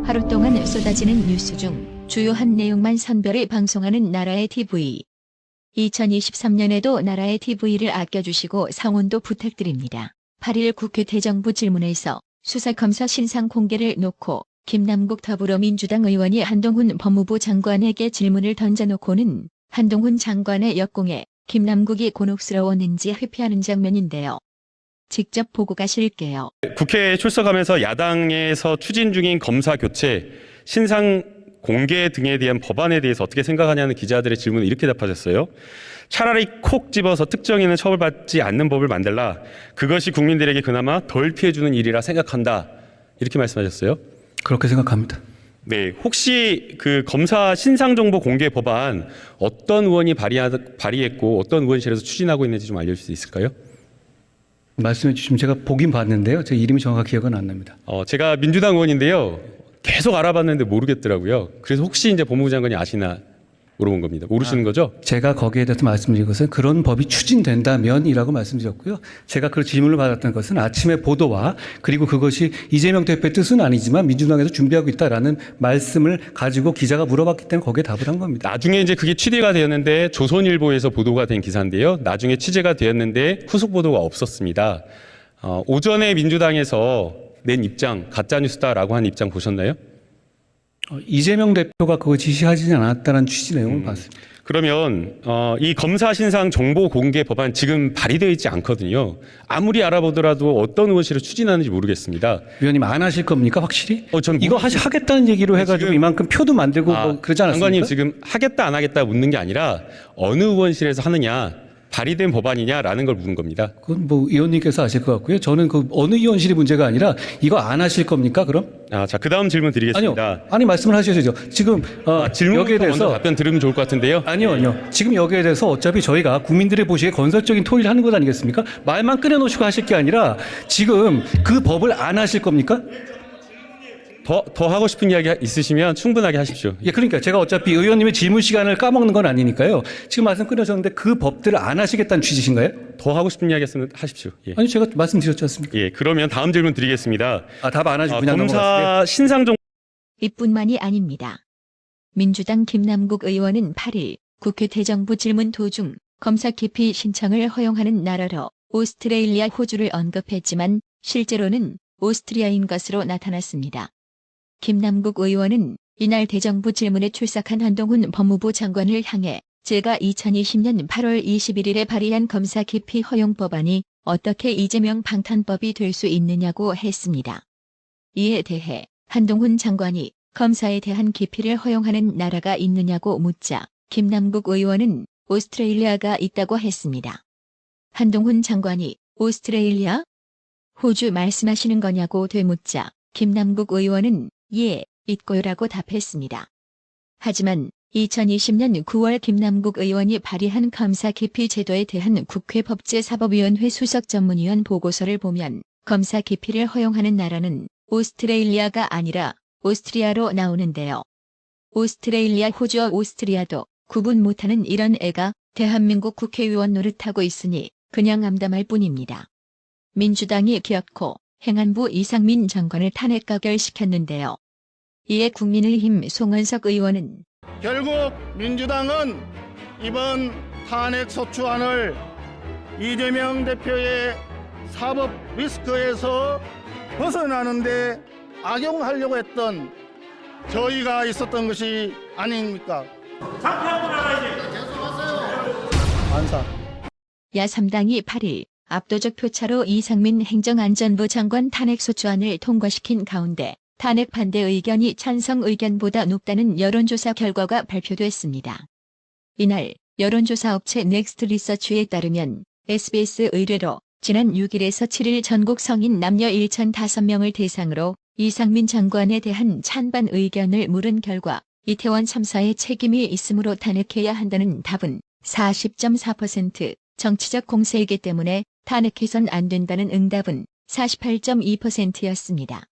하루 동안 쏟아지는 뉴스 중 주요한 내용만 선별해 방송하는 나라의 TV. 2023년에도 나라의 TV를 아껴주시고 성원도 부탁드립니다. 8일 국회 대정부 질문에서 수사검사 신상 공개를 놓고 김남국 더불어민주당 의원이 한동훈 법무부 장관에게 질문을 던져놓고는 한동훈 장관의 역공에 김남국이 곤혹스러웠는지 회피하는 장면인데요. 직접 보고 가실게요. 국회에 출석하면서 야당에서 추진 중인 검사 교체, 신상 공개 등에 대한 법안에 대해서 어떻게 생각하냐는 기자들의 질문에 이렇게 답하셨어요. 차라리 콕 집어서 특정인은 처벌받지 않는 법을 만들라. 그것이 국민들에게 그나마 덜 피해주는 일이라 생각한다. 이렇게 말씀하셨어요. 그렇게 생각합니다. 네, 혹시 그 검사 신상정보 공개 법안 어떤 의원이 발의했고 어떤 의원실에서 추진하고 있는지 좀 알려줄 수 있을까요? 말씀해 주시면 제가 보긴 봤는데요. 제 이름이 정확히 기억은 안 납니다. 제가 민주당 의원인데요. 계속 알아봤는데 모르겠더라고요. 그래서 혹시 이제 법무부 장관이 아시나 물어본 겁니다. 모르시는 거죠? 제가 거기에 대해서 말씀드린 것은 그런 법이 추진된다면이라고 말씀드렸고요. 제가 그 질문을 받았던 것은 아침의 보도와 그리고 그것이 이재명 대표의 뜻은 아니지만 민주당에서 준비하고 있다라는 말씀을 가지고 기자가 물어봤기 때문에 거기에 답을 한 겁니다. 나중에 이제 그게 취재가 되었는데 조선일보에서 보도가 된 기사인데요. 나중에 취재가 되었는데 후속 보도가 없었습니다. 오전에 민주당에서 낸 입장, 가짜뉴스다라고 한 입장 보셨나요? 이재명 대표가 그거 지시하지 않았다는 취지 내용을 봤습니다. 그러면 이 검사 신상 정보 공개 법안 지금 발의되어 있지 않거든요. 아무리 알아보더라도 어떤 의원실을 추진하는지 모르겠습니다. 위원님 안 하실 겁니까 확실히? 저는 이거 하겠다는 얘기로 해가지고 이만큼 표도 만들고 뭐 그러지 않았습니까? 장관님 지금 하겠다 안 하겠다 묻는 게 아니라 어느 의원실에서 하느냐. 발의된 법안이냐라는 걸 묻는 겁니다. 그건 뭐 의원님께서 아실 것 같고요. 저는 그 어느 의원실이 문제가 아니라 이거 안 하실 겁니까 그럼? 자, 그 다음 질문 드리겠습니다. 아니 말씀을 하셔야죠. 지금 질문 여기에 대해서 먼저 답변 들으면 좋을 것 같은데요. 아니요. 지금 여기에 대해서 어차피 저희가 국민들이 보시기에 건설적인 토의를 하는 것 아니겠습니까? 말만 꺼내놓으시고 하실 게 아니라 지금 그 법을 안 하실 겁니까? 더 하고 싶은 이야기 있으시면 충분하게 하십시오. 예, 그러니까 제가 어차피 의원님의 질문 시간을 까먹는 건 아니니까요. 지금 말씀 끊으셨는데 그 법들을 안 하시겠다는 취지신가요? 더 하고 싶은 이야기 있으면 하십시오. 예. 아니 제가 말씀드렸지 않습니까? 예, 그러면 다음 질문 드리겠습니다. 답 안 하시고 그냥 검사 넘어갔어요. 신상 정보 이뿐만이 아닙니다. 민주당 김남국 의원은 8일 국회 대정부 질문 도중 검사 기피 신청을 허용하는 나라로 오스트레일리아, 호주를 언급했지만 실제로는 오스트리아인 것으로 나타났습니다. 김남국 의원은 이날 대정부 질문에 출석한 한동훈 법무부 장관을 향해 제가 2020년 8월 21일에 발의한 검사 기피 허용 법안이 어떻게 이재명 방탄법이 될 수 있느냐고 했습니다. 이에 대해 한동훈 장관이 검사에 대한 기피를 허용하는 나라가 있느냐고 묻자 김남국 의원은 오스트레일리아가 있다고 했습니다. 한동훈 장관이 오스트레일리아? 호주 말씀하시는 거냐고 되묻자 김남국 의원은 예, 있고요라고 답했습니다. 하지만 2020년 9월 김남국 의원이 발의한 검사 기피 제도에 대한 국회 법제사법위원회 수석 전문위원 보고서를 보면 검사 기피를 허용하는 나라는 오스트레일리아가 아니라 오스트리아로 나오는데요. 오스트레일리아, 호주와 오스트리아도 구분 못하는 이런 애가 대한민국 국회의원 노릇하고 있으니 그냥 암담할 뿐입니다. 민주당이 기어코 행안부 이상민 장관을 탄핵 가결시켰는데요. 이에 국민의힘 송원석 의원은 결국 민주당은 이번 탄핵 소추안을 이재명 대표의 사법 리스크에서 벗어나는데 악용하려고 했던 저희가 있었던 것이 아닙니까? 반사. 야3당이 8일 압도적 표차로 이상민 행정안전부 장관 탄핵소추안을 통과시킨 가운데 탄핵 반대 의견이 찬성 의견보다 높다는 여론조사 결과가 발표됐습니다. 이날 여론조사 업체 넥스트 리서치에 따르면 SBS 의뢰로 지난 6일에서 7일 전국 성인 남녀 1,005명을 대상으로 이상민 장관에 대한 찬반 의견을 물은 결과 이태원 참사에 책임이 있으므로 탄핵해야 한다는 답은 40.4%, 정치적 공세이기 때문에 탄핵해선 안 된다는 응답은 48.2%였습니다.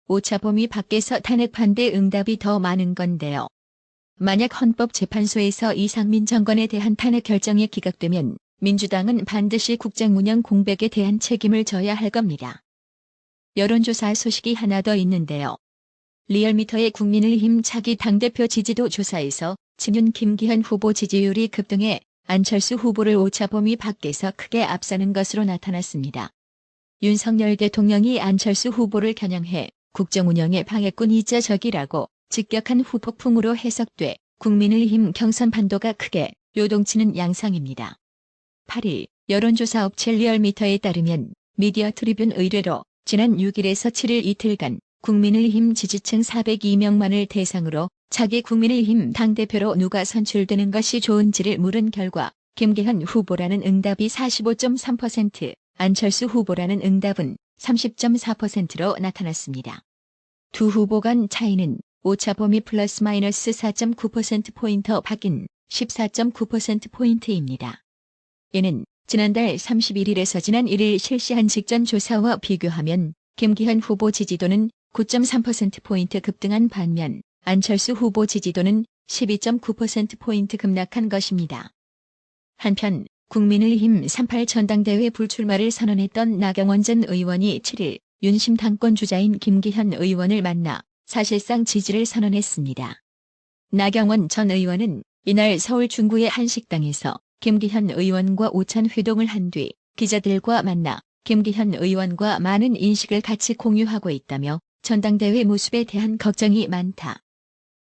오차 범위 밖에서 탄핵 반대 응답이 더 많은 건데요. 만약 헌법재판소에서 이상민 장관에 대한 탄핵 결정이 기각되면 민주당은 반드시 국정 운영 공백에 대한 책임을 져야 할 겁니다. 여론조사 소식이 하나 더 있는데요. 리얼미터의 국민의힘 차기 당대표 지지도 조사에서 친윤 김기현 후보 지지율이 급등해 안철수 후보를 오차 범위 밖에서 크게 앞서는 것으로 나타났습니다. 윤석열 대통령이 안철수 후보를 겨냥해 국정 운영의 방해꾼이자 적이라고 직격한 후폭풍으로 해석돼 국민의힘 경선 판도가 크게 요동치는 양상입니다. 8일 여론조사 업체 리얼미터에 따르면 미디어 트리뷴 의뢰로 지난 6일에서 7일 이틀간 국민의힘 지지층 402명만을 대상으로 차기 국민의힘 당대표로 누가 선출되는 것이 좋은지를 물은 결과 김기현 후보라는 응답이 45.3%, 안철수 후보라는 응답은 30.4%로 나타났습니다. 두 후보 간 차이는 오차 범위 플러스 마이너스 4.9%포인트 밖인 14.9%포인트입니다. 이는 지난달 31일에서 지난 1일 실시한 직전 조사와 비교하면 김기현 후보 지지도는 9.3%포인트 급등한 반면 안철수 후보 지지도는 12.9%포인트 급락한 것입니다. 한편 국민의힘 38 전당대회 불출마를 선언했던 나경원 전 의원이 7일 윤심 당권 주자인 김기현 의원을 만나 사실상 지지를 선언했습니다. 나경원 전 의원은 이날 서울 중구의 한 식당에서 김기현 의원과 오찬 회동을 한 뒤 기자들과 만나 김기현 의원과 많은 인식을 같이 공유하고 있다며 전당대회 모습에 대한 걱정이 많다.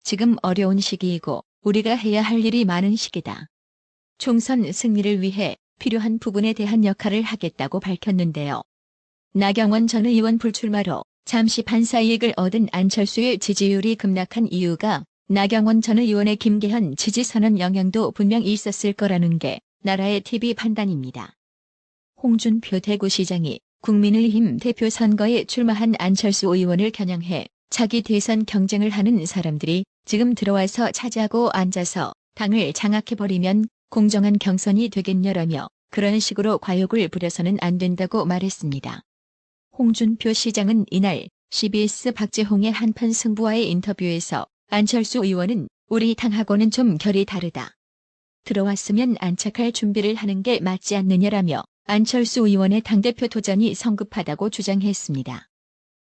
지금 어려운 시기이고 우리가 해야 할 일이 많은 시기다. 총선 승리를 위해 필요한 부분에 대한 역할을 하겠다고 밝혔는데요. 나경원 전 의원 불출마로 잠시 반사이익을 얻은 안철수의 지지율이 급락한 이유가 나경원 전 의원의 김기현 지지 선언 영향도 분명히 있었을 거라는 게 나라의 TV 판단입니다. 홍준표 대구시장이 국민의힘 대표 선거에 출마한 안철수 의원을 겨냥해 차기 대선 경쟁을 하는 사람들이 지금 들어와서 차지하고 앉아서 당을 장악해버리면 공정한 경선이 되겠냐라며 그런 식으로 과욕을 부려서는 안 된다고 말했습니다. 홍준표 시장은 이날 CBS 박재홍의 한판 승부와의 인터뷰에서 안철수 의원은 우리 당하고는 좀 결이 다르다. 들어왔으면 안착할 준비를 하는 게 맞지 않느냐라며 안철수 의원의 당대표 도전이 성급하다고 주장했습니다.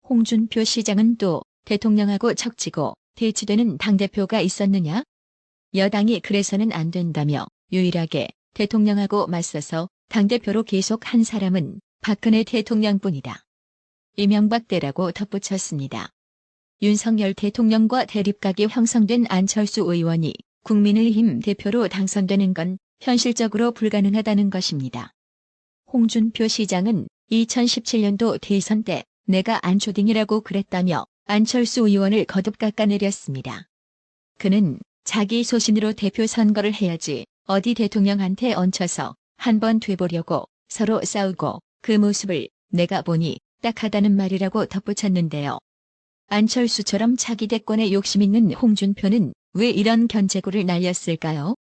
홍준표 시장은 또 대통령하고 척지고 대치되는 당대표가 있었느냐? 여당이 그래서는 안 된다며 유일하게 대통령하고 맞서서 당대표로 계속 한 사람은 박근혜 대통령뿐이다. 이명박 때라고 덧붙였습니다. 윤석열 대통령과 대립각이 형성된 안철수 의원이 국민의힘 대표로 당선되는 건 현실적으로 불가능하다는 것입니다. 홍준표 시장은 2017년도 대선 때 내가 안초딩이라고 그랬다며 안철수 의원을 거듭 깎아내렸습니다. 그는 자기 소신으로 대표 선거를 해야지 어디 대통령한테 얹혀서 한번 돼보려고 서로 싸우고 그 모습을 내가 보니 딱하다는 말이라고 덧붙였는데요. 안철수처럼 차기 대권에 욕심 있는 홍준표는 왜 이런 견제구를 날렸을까요?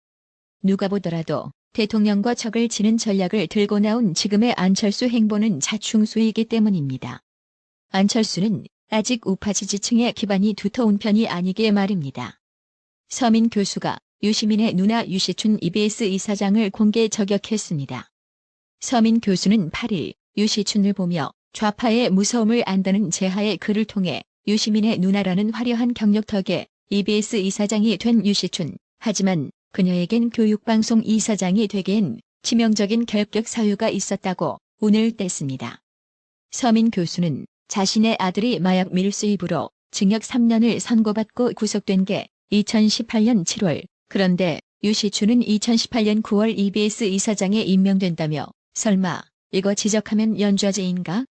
누가 보더라도 대통령과 척을 치는 전략을 들고 나온 지금의 안철수 행보는 자충수이기 때문입니다. 안철수는 아직 우파 지지층의 기반이 두터운 편이 아니기에 말입니다. 서민 교수가 유시민의 누나 유시춘 EBS 이사장을 공개 저격했습니다. 서민 교수는 8일 유시춘을 보며 좌파의 무서움을 안다는 제하의 글을 통해 유시민의 누나라는 화려한 경력 덕에 EBS 이사장이 된 유시춘, 하지만 그녀에겐 교육방송 이사장이 되기엔 치명적인 결격 사유가 있었다고 운을 뗐습니다. 서민 교수는 자신의 아들이 마약 밀수입으로 징역 3년을 선고받고 구속된 게 2018년 7월, 그런데 유시춘은 2018년 9월 EBS 이사장에 임명된다며 설마 이거 지적하면 연좌제인가?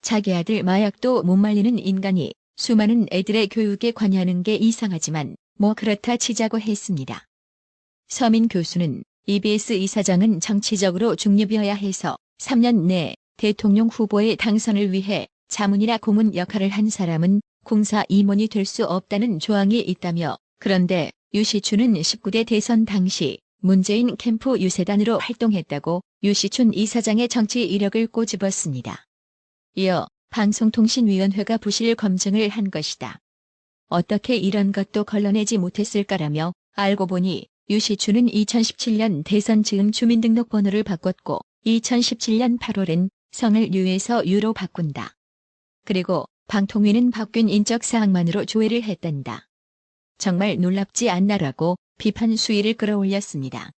자기 아들 마약도 못 말리는 인간이 수많은 애들의 교육에 관여하는 게 이상하지만 뭐 그렇다 치자고 했습니다. 서민 교수는 EBS 이사장은 정치적으로 중립이어야 해서 3년 내 대통령 후보의 당선을 위해 자문이나 고문 역할을 한 사람은 공사 임원이 될 수 없다는 조항이 있다며, 그런데 유시춘은 19대 대선 당시 문재인 캠프 유세단으로 활동했다고 유시춘 이사장의 정치 이력을 꼬집었습니다. 이어 방송통신위원회가 부실 검증을 한 것이다. 어떻게 이런 것도 걸러내지 못했을까라며 알고 보니 유시춘은 2017년 대선 즈음 주민등록번호를 바꿨고 2017년 8월엔 성을 유에서 유로 바꾼다. 그리고 방통위는 바뀐 인적 사항만으로 조회를 했단다. 정말 놀랍지 않나라고 비판 수위를 끌어올렸습니다.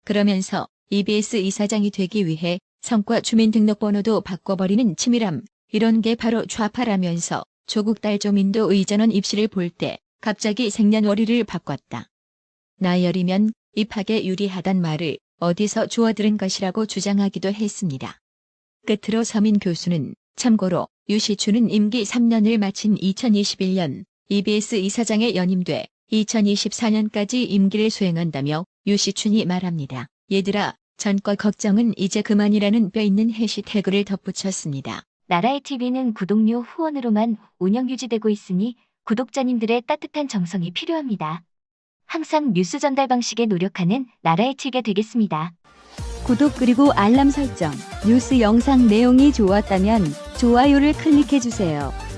그러면서 EBS 이사장이 되기 위해 성과 주민등록번호도 바꿔버리는 치밀함, 이런 게 바로 좌파라면서 조국 딸조민도 의전원 입시를 볼 때 갑자기 생년월일을 바꿨다. 나열이면 입학에 유리하단 말을 어디서 주워들은 것이라고 주장하기도 했습니다. 끝으로 서민 교수는 참고로 유시춘은 임기 3년을 마친 2021년 EBS 이사장에 연임돼 2024년까지 임기를 수행한다며 유시춘이 말합니다. 얘들아, 전과 걱정은 이제 그만이라는 뼈있는 해시태그를 덧붙였습니다. 나라의 TV는 구독료 후원으로만 운영 유지되고 있으니 구독자님들의 따뜻한 정성이 필요합니다. 항상 뉴스 전달 방식에 노력하는 나라의 TV가 되겠습니다. 구독 그리고 알람 설정, 뉴스 영상 내용이 좋았다면 좋아요를 클릭해주세요.